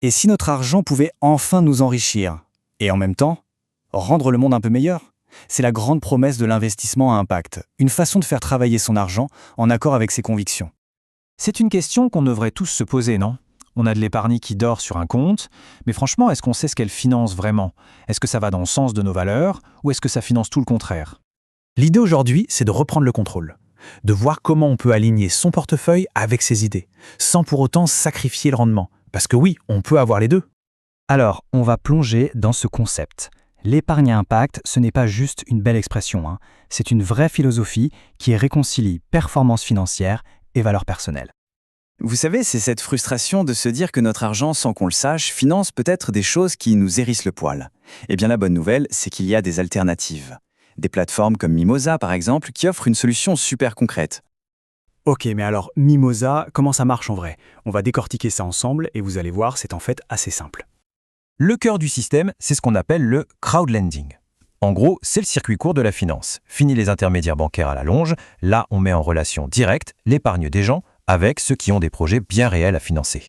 Et si notre argent pouvait enfin nous enrichir, et en même temps, rendre le monde un peu meilleur? C'est la grande promesse de l'investissement à impact, une façon de faire travailler son argent en accord avec ses convictions. C'est une question qu'on devrait tous se poser, non? On a de l'épargne qui dort sur un compte, mais franchement, est-ce qu'on sait ce qu'elle finance vraiment? Est-ce que ça va dans le sens de nos valeurs, ou est-ce que ça finance tout le contraire? L'idée aujourd'hui, c'est de reprendre le contrôle, de voir comment on peut aligner son portefeuille avec ses idées, sans pour autant sacrifier le rendement. Parce que oui, on peut avoir les deux. Alors, on va plonger dans ce concept. L'épargne à impact, ce n'est pas juste une belle expression, c'est une vraie philosophie qui réconcilie performance financière et valeurs personnelles. Vous savez, c'est cette frustration de se dire que notre argent, sans qu'on le sache, finance peut-être des choses qui nous hérissent le poil. Eh bien, la bonne nouvelle, c'est qu'il y a des alternatives. Des plateformes comme Mimosa, par exemple, qui offrent une solution super concrète. Ok, mais alors Mimosa, comment ça marche en vrai? On va décortiquer ça ensemble et vous allez voir, c'est en fait assez simple. Le cœur du système, c'est ce qu'on appelle le crowdlending. En gros, c'est le circuit court de la finance. Fini les intermédiaires bancaires à la longe, là on met en relation directe l'épargne des gens avec ceux qui ont des projets bien réels à financer.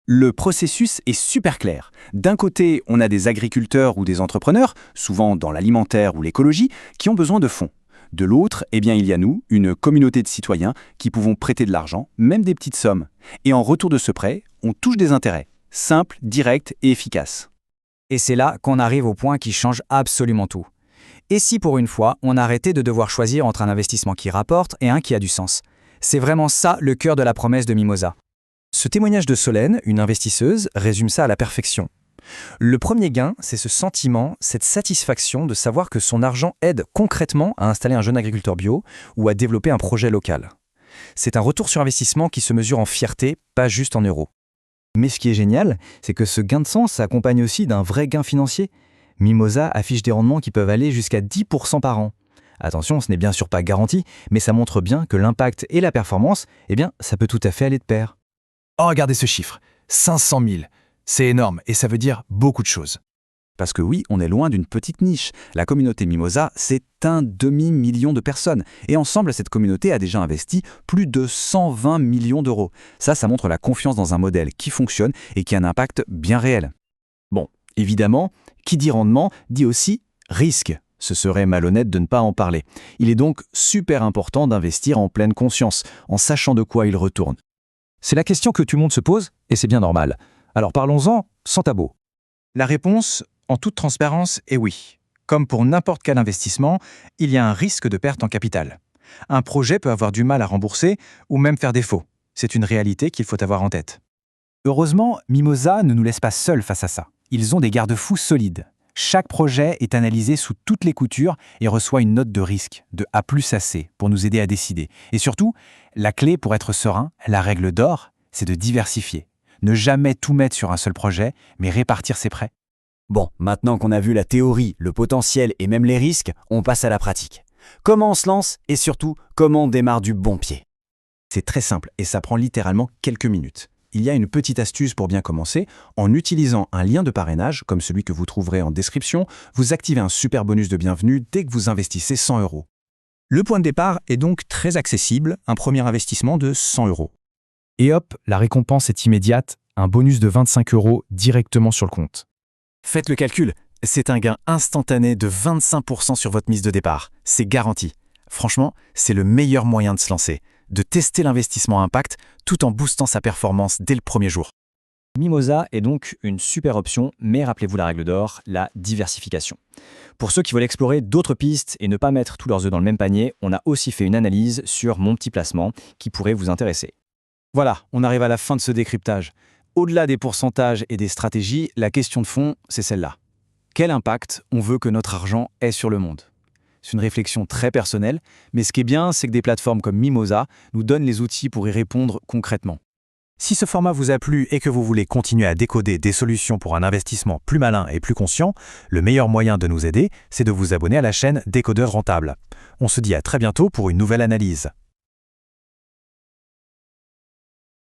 Le processus est super clair. D'un côté, on a des agriculteurs ou des entrepreneurs, souvent dans l'alimentaire ou l'écologie, qui ont besoin de fonds. De l'autre, il y a nous, une communauté de citoyens qui pouvons prêter de l'argent, même des petites sommes. Et en retour de ce prêt, on touche des intérêts. Simple, direct et efficace. Et c'est là qu'on arrive au point qui change absolument tout. Et si pour une fois, on arrêtait de devoir choisir entre un investissement qui rapporte et un qui a du sens? C'est vraiment ça le cœur de la promesse de Mimosa. Ce témoignage de Solène, une investisseuse, résume ça à la perfection. Le premier gain, c'est ce sentiment, cette satisfaction de savoir que son argent aide concrètement à installer un jeune agriculteur bio ou à développer un projet local. C'est un retour sur investissement qui se mesure en fierté, pas juste en euros. Mais ce qui est génial, c'est que ce gain de sens s'accompagne aussi d'un vrai gain financier. Mimosa affiche des rendements qui peuvent aller jusqu'à 10% par an. Attention, ce n'est bien sûr pas garanti, mais ça montre bien que l'impact et la performance, ça peut tout à fait aller de pair. Oh, regardez ce chiffre, 500 000. C'est énorme et ça veut dire beaucoup de choses. Parce que oui, on est loin d'une petite niche. La communauté Mimosa, c'est 1,5 million de personnes. Et ensemble, cette communauté a déjà investi plus de 120 millions d'euros. Ça montre la confiance dans un modèle qui fonctionne et qui a un impact bien réel. Bon, évidemment, qui dit rendement dit aussi risque. Ce serait malhonnête de ne pas en parler. Il est donc super important d'investir en pleine conscience, en sachant de quoi il retourne. C'est la question que tout le monde se pose, et c'est bien normal. Alors parlons-en sans tabou. La réponse, en toute transparence, est oui. Comme pour n'importe quel investissement, il y a un risque de perte en capital. Un projet peut avoir du mal à rembourser ou même faire défaut. C'est une réalité qu'il faut avoir en tête. Heureusement, Mimosa ne nous laisse pas seuls face à ça. Ils ont des garde-fous solides. Chaque projet est analysé sous toutes les coutures et reçoit une note de risque, de A+ à C, pour nous aider à décider. Et surtout, la clé pour être serein, la règle d'or, c'est de diversifier. Ne jamais tout mettre sur un seul projet, mais répartir ses prêts. Bon, maintenant qu'on a vu la théorie, le potentiel et même les risques, on passe à la pratique. Comment on se lance et surtout, comment on démarre du bon pied? C'est très simple et ça prend littéralement quelques minutes. Il y a une petite astuce pour bien commencer. En utilisant un lien de parrainage, comme celui que vous trouverez en description, vous activez un super bonus de bienvenue dès que vous investissez 100 €. Le point de départ est donc très accessible, un premier investissement de 100 €. Et hop, la récompense est immédiate, un bonus de 25 € directement sur le compte. Faites le calcul, c'est un gain instantané de 25% sur votre mise de départ. C'est garanti. Franchement, c'est le meilleur moyen de se lancer, de tester l'investissement à impact tout en boostant sa performance dès le premier jour. Mimosa est donc une super option, mais rappelez-vous la règle d'or, la diversification. Pour ceux qui veulent explorer d'autres pistes et ne pas mettre tous leurs œufs dans le même panier, on a aussi fait une analyse sur Mon Petit Placement qui pourrait vous intéresser. Voilà, on arrive à la fin de ce décryptage. Au-delà des pourcentages et des stratégies, la question de fond, c'est celle-là. Quel impact on veut que notre argent ait sur le monde? C'est une réflexion très personnelle, mais ce qui est bien, c'est que des plateformes comme Mimosa nous donnent les outils pour y répondre concrètement. Si ce format vous a plu et que vous voulez continuer à décoder des solutions pour un investissement plus malin et plus conscient, le meilleur moyen de nous aider, c'est de vous abonner à la chaîne Décodeur Rentable. On se dit à très bientôt pour une nouvelle analyse.